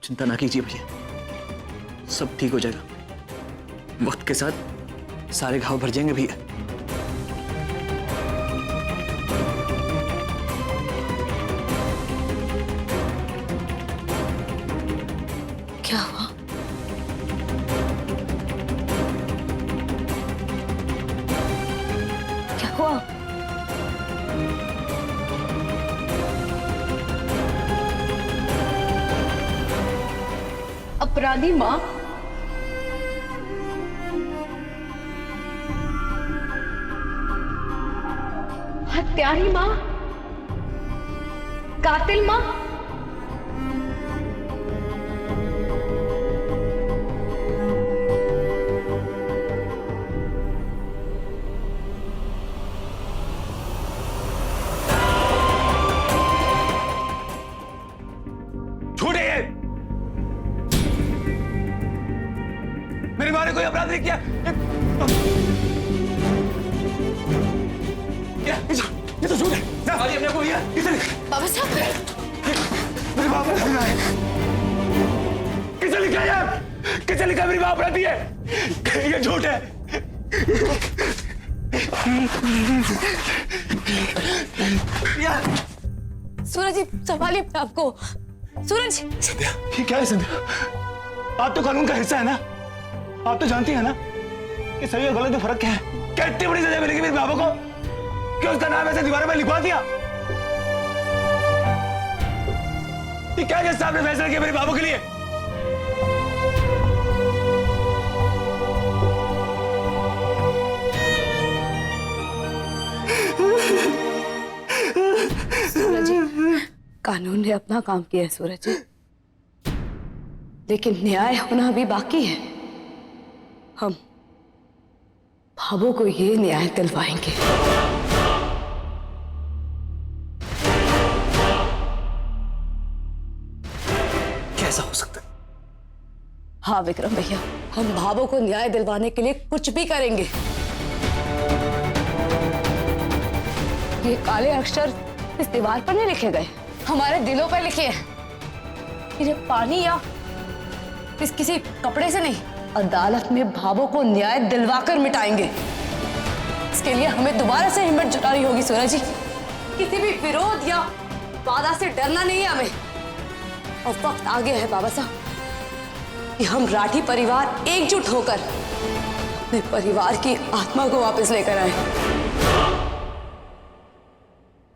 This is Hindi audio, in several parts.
चिंता ना कीजिए भैया, सब ठीक हो जाएगा। वक्त के साथ सारे घाव भर जाएंगे भैया। क्या हुआ? क्या हुआ? अपराधी माँ, हत्यारी माँ, कातिल माँ। मेरी माँ ने कोई अपराध नहीं किया। ये तो झूठ है। आज अपने को बाबा साहब, मेरी माँ अपराधी है। किसे लिखा है? किसे लिखा मेरी माँ अपराधी है? ये झूठ है। सूरज जी संभालिए अपने आप को। सूरज। संध्या, ये क्या है संध्या? आप तो कानून का हिस्सा है ना? आप तो जानती है ना कि सही और गलत में फर्क क्या है? क्या इतनी बड़ी सजा मिलेगी मेरे बाबा को कि उसका नाम ऐसे दीवारों पर लिखवा दिया? ये क्या जज साहब ने फैसला किया मेरे बाबू के लिए? सूरज जी, कानून ने अपना काम किया है सूरज जी, लेकिन न्याय होना अभी बाकी है। हम भावों को ये न्याय दिलवाएंगे। कैसा हो सकता है? हाँ विक्रम भैया, हम भावों को न्याय दिलवाने के लिए कुछ भी करेंगे। ये काले अक्षर इस दीवार पर नहीं लिखे गए, हमारे दिलों पर लिखे हैं। इन्हें पानी या इस किसी कपड़े से नहीं, अदालत में भावों को न्याय दिलवाकर मिटाएंगे। इसके लिए हमें दोबारा से हिम्मत जुटानी होगी सूरज जी। किसी भी विरोध या बाधा से डरना नहीं है हमें। और वक्त आ गया है बाबा साहब कि हम राठी परिवार एकजुट होकर अपने परिवार की आत्मा को वापस लेकर आए।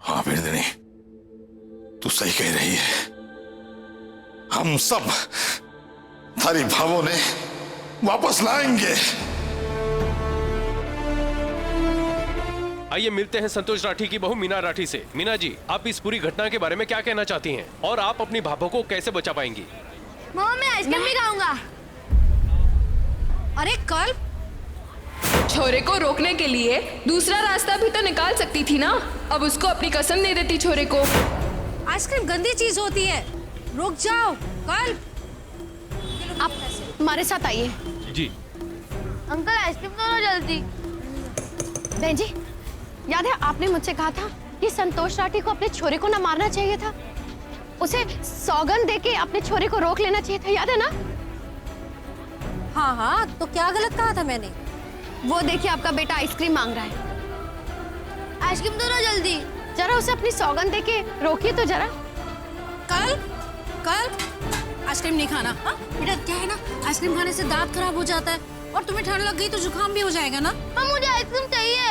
हाँ बिरदनी, तू सही कह रही है। हम सब थारी भावों ने वापस लाएंगे। आइए मिलते हैं संतोष राठी की बहू मीना राठी से। मीना जी, आप इस पूरी घटना के बारे में क्या कहना चाहती हैं और आप अपनी भाभों को कैसे बचा पाएंगी? मामा मैं आइसक्रीम भी खाऊंगा। अरे कल छोरे को रोकने के लिए दूसरा रास्ता भी तो निकाल सकती थी ना। अब उसको अपनी कसम दे देती छोरे को। आइसक्रीम गंदी चीज होती है, रुक जाओ। कल आप हमारे साथ आइए। जी अंकल आइसक्रीम दो ना जल्दी। बहन जी, याद है आपने मुझसे कहा था कि संतोष राठी को अपने छोरे को ना मारना चाहिए था, उसे सौगंध देके अपने छोरे को रोक लेना चाहिए था, याद है ना? हाँ हाँ, तो क्या गलत कहा था मैंने? वो देखिए आपका बेटा आइसक्रीम मांग रहा है। आइसक्रीम दो ना जल्दी। जरा उसे अपनी सौगंध देके रोकिए तो जरा। कल आइसक्रीम नहीं खाना। हाँ बेटा, क्या है ना, आइसक्रीम खाने से दांत खराब हो जाता है और तुम्हें ठंड लग गई तो जुकाम भी हो जाएगा ना। हाँ मुझे आइसक्रीम चाहिए।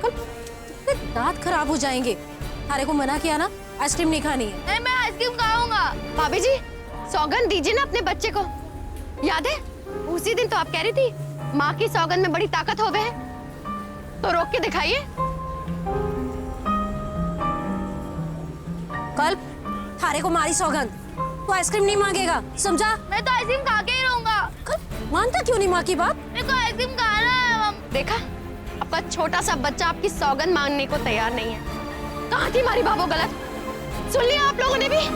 कल दांत खराब हो जाएंगे। थारे को मना किया ना, आइसक्रीम नहीं खानी है। नहीं, मैं आइसक्रीम खाऊंगा। भाभी जी, सौगंध दीजिए ना अपने बच्चे को। याद है उसी दिन तो आप कह रही थी माँ की सौगंध में बड़ी ताकत होवे है, तो रोक के दिखाइए। कल थारे को मारी सौगंध, तो आइसक्रीम नहीं मांगेगा, समझा? मैं तो आइसक्रीम खा के ही रहूंगा। मानता क्यों नहीं माँ की बात? मेरे को आइसक्रीम खाना है। देखा, आपका छोटा सा बच्चा आपकी सौगंध मांगने को तैयार नहीं है। कहाँ थी हमारी बाबू गलत? सुन लिया आप लोगों ने भी?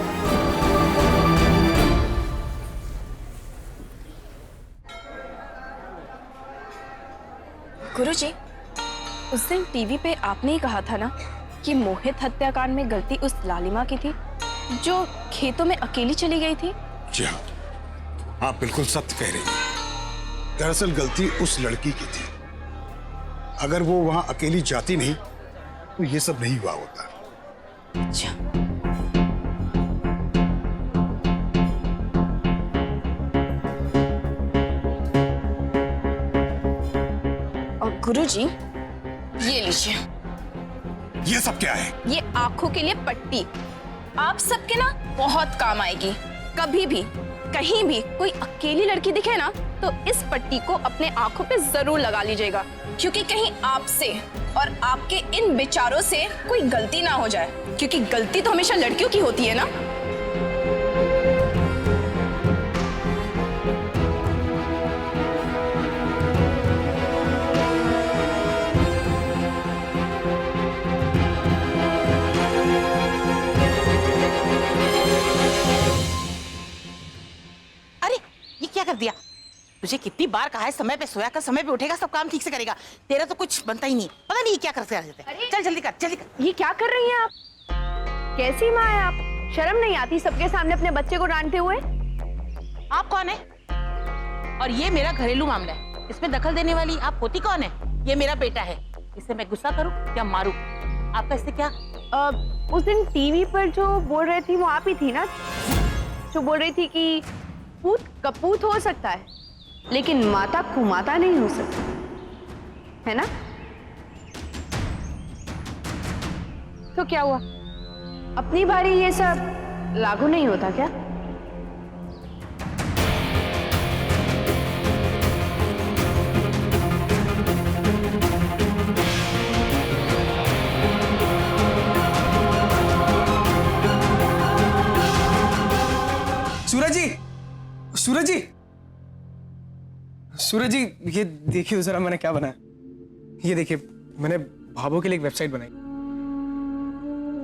गुरुजी, उस दिन टीवी पे आपने ही कहा था ना कि मोहित हत्याकांड में गलती उस लालिमा की थी जो खेतों में अकेली चली गई थी। जी हाँ। हाँ, बिल्कुल सत्य कह रही है। दरअसल गलती उस लड़की की थी। अगर वो वहां अकेली जाती नहीं तो ये सब नहीं हुआ होता। अच्छा, और गुरुजी, ये लीजिए। ये सब क्या है? ये आंखों के लिए पट्टी आप सबके ना बहुत काम आएगी। कभी भी कहीं भी कोई अकेली लड़की दिखे ना तो इस पट्टी को अपने आंखों पे जरूर लगा लीजिएगा, क्योंकि कहीं आपसे और आपके इन विचारों से कोई गलती ना हो जाए, क्योंकि गलती तो हमेशा लड़कियों की होती है ना। कर दिया। तुझे कितनी बार कहा है समय पे सोया कर, समय पे उठेगा, सब काम ठीक से करेगा। तेरा तो कुछ बनता ही नहीं। पता नहीं क्या करते रहते हैं। चल जल्दी कर, जल्दी कर। ये क्या कर रही हैं आप? कैसी माँ है आप? शर्म नहीं आती सबके सामने अपने बच्चे को डांटते हुए? आप कौन है? और ये मेरा घरेलू मामला है, इसमें दखल देने वाली आप होती कौन है? ये मेरा बेटा है, इसे मैं गुस्सा करूं या मारूं? आपका इससे क्या? उस दिन टीवी पर जो बोल रही थी वो आप ही थी ना, जो बोल रही थी कि पूत कपूत हो सकता है लेकिन माता कुमाता नहीं हो सकती, है ना? तो क्या हुआ, अपनी बारी ये सब लागू नहीं होता क्या? सूरज जी, सूरज जी, सूरज जी, ये देखिए जरा मैंने क्या बनाया। ये देखिए, मैंने भाभो के लिए एक वेबसाइट बनाई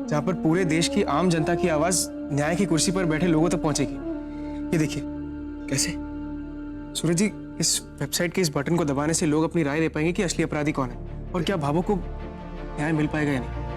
जहां पर पूरे देश की आम जनता की आवाज न्याय की कुर्सी पर बैठे लोगों तक पहुंचेगी। ये देखिए कैसे। सूरज जी, इस वेबसाइट के इस बटन को दबाने से लोग अपनी राय दे पाएंगे कि असली अपराधी कौन है और क्या भाभो को न्याय मिल पाएगा या नहीं।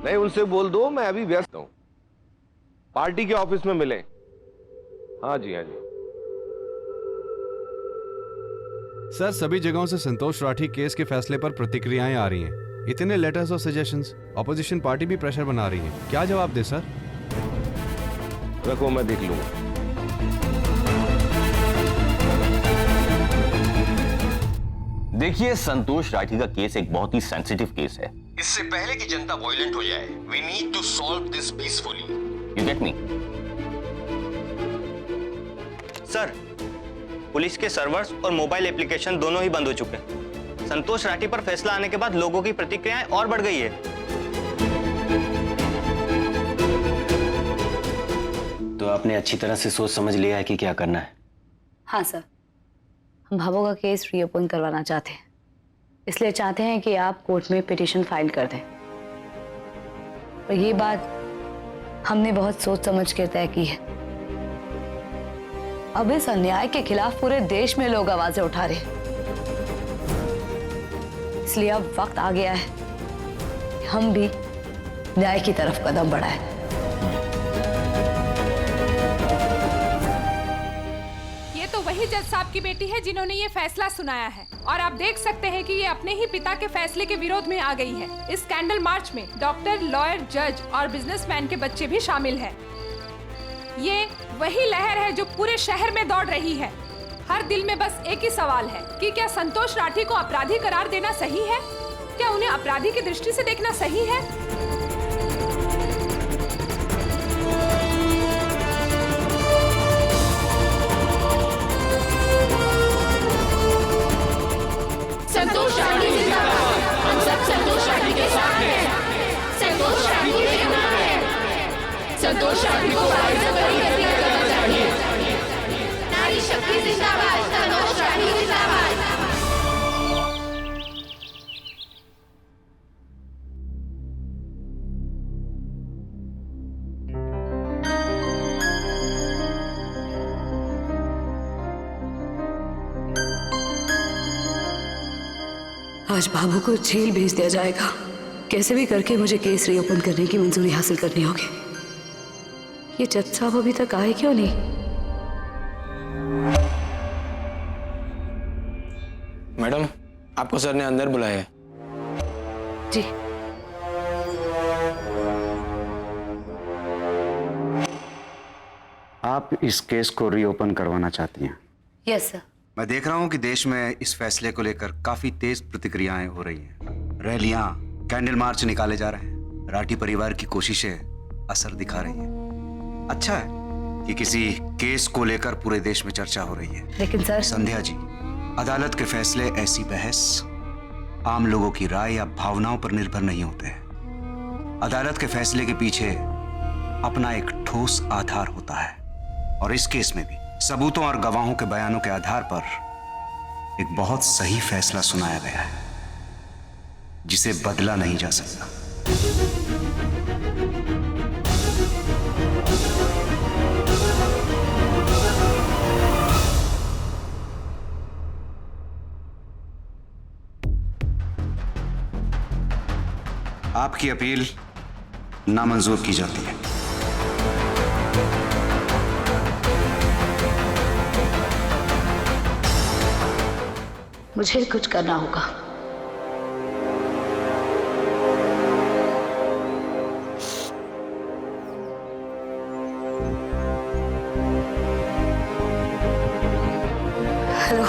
नहीं, उनसे बोल दो मैं अभी व्यस्त हूं, पार्टी के ऑफिस में मिले। हाँ जी, हाँ जी। सर, सभी जगहों से संतोष राठी केस के फैसले पर प्रतिक्रियाएं आ रही हैं। इतने लेटर्स और सजेशंस, ऑपोजिशन पार्टी भी प्रेशर बना रही है। क्या जवाब दे सर? रखो, मैं देख लूंगा। देखिए, संतोष राठी का केस एक बहुत ही सेंसिटिव केस है। इससे पहले कि जनता वायलेंट हो जाए, we need to solve this peacefully. You get me? Sir, police के सर्वर्स और मोबाइल एप्लीकेशन दोनों ही बंद हो चुके हैं। संतोष राठी पर फैसला आने के बाद लोगों की प्रतिक्रियाएं और बढ़ गई है। तो आपने अच्छी तरह से सोच समझ लिया है कि क्या करना है? हाँ सर, हम भाभो का केस रीओपन करवाना चाहते हैं, इसलिए चाहते हैं कि आप कोर्ट में पिटीशन फाइल कर दें। और ये बात हमने बहुत सोच समझ कर तय की है। अब इस अन्याय के खिलाफ पूरे देश में लोग आवाजें उठा रहे हैं, इसलिए अब वक्त आ गया है कि हम भी न्याय की तरफ कदम बढ़ाएं। तो वही जज साहब की बेटी है जिन्होंने ये फैसला सुनाया है, और आप देख सकते हैं कि ये अपने ही पिता के फैसले के विरोध में आ गई है। इस स्कैंडल मार्च में डॉक्टर, लॉयर, जज और बिजनेसमैन के बच्चे भी शामिल हैं। ये वही लहर है जो पूरे शहर में दौड़ रही है। हर दिल में बस एक ही सवाल है कि क्या संतोष राठी को अपराधी करार देना सही है? क्या उन्हें अपराधी की दृष्टि से देखना सही है? संतोष राठी जिंदाबाद। हम सब संतोष राठी के साथ हैं। संतोष राठी के नाम है। संतोष राठी को करना चाहिए। नारी शक्ति जिंदाबाद। संतोष राठी जिंदाबाद। आज बाबू को जेल भेज दिया जाएगा। कैसे भी करके मुझे केस रीओपन करने की मंजूरी हासिल करनी होगी। ये जज साहब अभी तक आए क्यों नहीं? मैडम, आपको सर ने अंदर बुलाया है। जी। आप इस केस को रीओपन करवाना चाहती हैं? Yes sir. मैं देख रहा हूं कि देश में इस फैसले को लेकर काफी तेज प्रतिक्रियाएं हो रही हैं। रैलियां, कैंडल मार्च निकाले जा रहे हैं। राठी परिवार की कोशिशें असर दिखा रही हैं। अच्छा है कि किसी केस को लेकर पूरे देश में चर्चा हो रही है। लेकिन सर। संध्या जी, अदालत के फैसले ऐसी बहस आम लोगों की राय या भावनाओं पर निर्भर नहीं होते हैं। अदालत के फैसले के पीछे अपना एक ठोस आधार होता है, और इस केस में भी सबूतों और गवाहों के बयानों के आधार पर एक बहुत सही फैसला सुनाया गया है, जिसे बदला नहीं जा सकता। आपकी अपील नामंजूर की जाती है। मुझे कुछ करना होगा। हेलो।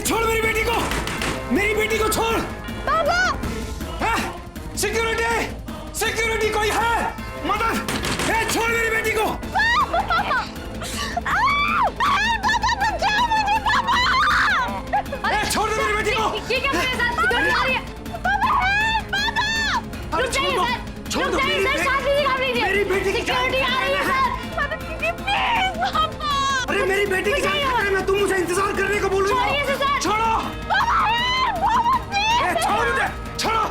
छोड़ मेरी बेटी को, मेरी बेटी को छोड़। सिक्योरिटी, सिक्योरिटी कोई है? मदद! छोड़ मेरी बेटी को। छोड़ दे मेरी बेटी को। ये क्या मेरे साथ सिक्योरिटी आ रही है? रुक जाइए सर, छोड़ दो मेरी बेटी की सिक्योरिटी आ रही है सर। मदद कीजिए प्लीज पापा। अरे मेरी बेटी की जान में तुम मुझे इंतजार करने को बोल रही हो? छोड़ो। छोड़ मुझे, छोड़ो।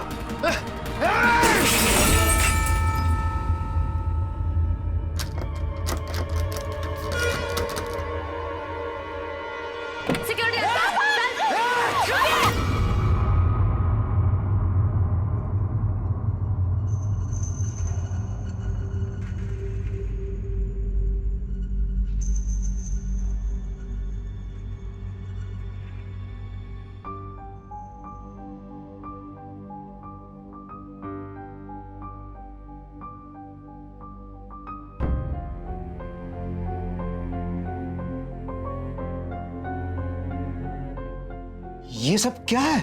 ये सब क्या है?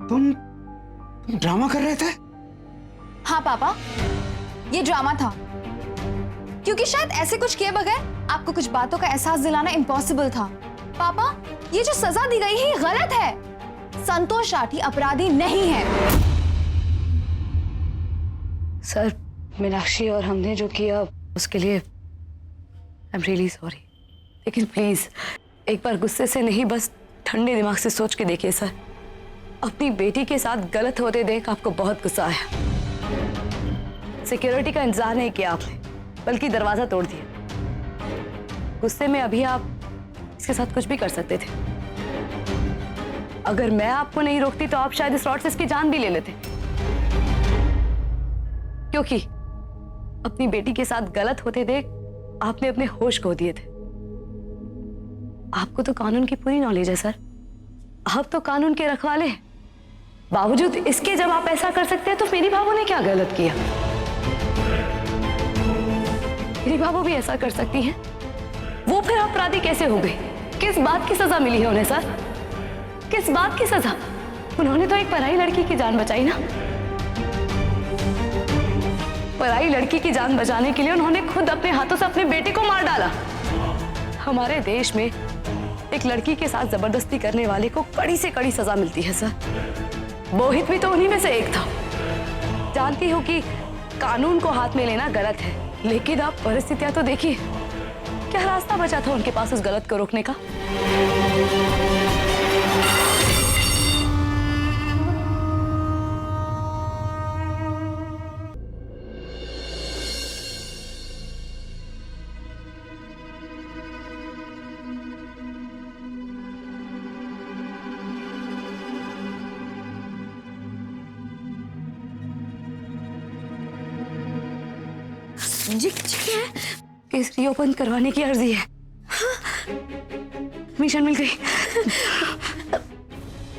तुम ड्रामा कर रहे थे? हाँ पापा, ये ड्रामा था, क्योंकि शायद ऐसे कुछ किए बगैर आपको कुछ बातों का एहसास दिलाना इम्पॉसिबल था। पापा, ये जो सजा दी गई है ये गलत है। संतोष राठी अपराधी नहीं है। सर, मीनाक्षी और हमने जो किया उसके लिए आई एम रियली सॉरी। लेकिन प्लीज एक बार गुस्से से नहीं, बस ठंडे दिमाग से सोच के देखिए सर। अपनी बेटी के साथ गलत होते देख आपको बहुत गुस्सा आया। सिक्योरिटी का इंतजार नहीं किया आपने, बल्कि दरवाजा तोड़ दिया। गुस्से में अभी आप इसके साथ कुछ भी कर सकते थे। अगर मैं आपको नहीं रोकती तो आप शायद इस रॉड से इसकी जान भी ले लेते, क्योंकि अपनी बेटी के साथ गलत होते देख आपने अपने होश खो दिए थे। आपको तो कानून की पूरी नॉलेज है सर, आप तो कानून के रखवाले हैं। बावजूद इसके जब आप ऐसा कर सकते हैं तो मेरी भाभो ने क्या गलत किया? मेरी भाभो भी ऐसा कर सकती हैं? वो फिर अपराधी कैसे हो गए? किस बात की सजा मिली है उन्हें सर? किस बात की सजा? उन्होंने तो एक पराई लड़की की जान बचाई ना। पराई लड़की की जान बचाने के लिए उन्होंने खुद अपने हाथों से अपने बेटे को मार डाला। हमारे देश में एक लड़की के साथ जबरदस्ती करने वाले को कड़ी से कड़ी सजा मिलती है सर। मोहित भी तो उन्हीं में से एक था। जानती हो कि कानून को हाथ में लेना गलत है, लेकिन आप परिस्थितियां तो देखिए, क्या रास्ता बचा था उनके पास उस गलत को रोकने का? जी क्या है? केस रीओपन करवाने की अर्जी है। मिशन मिल गई।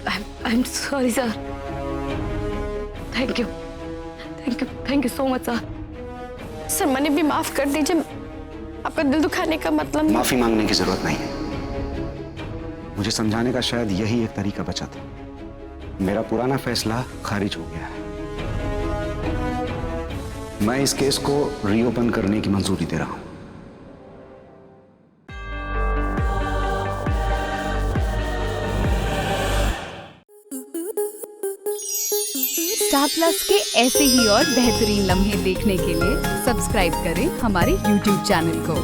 I am sorry sir. Thank you so much sir. Sir मैंने भी माफ कर दीजिए, आपका दिल दुखाने का मतलब नहीं। माफी मांगने की जरूरत नहीं है। मुझे समझाने का शायद यही एक तरीका बचा था। मेरा पुराना फैसला खारिज हो गया है। मैं इस केस को रीओपन करने की मंजूरी दे रहा हूं। स्टार प्लस के ऐसे ही और बेहतरीन लम्हे देखने के लिए सब्सक्राइब करें हमारे YouTube चैनल को।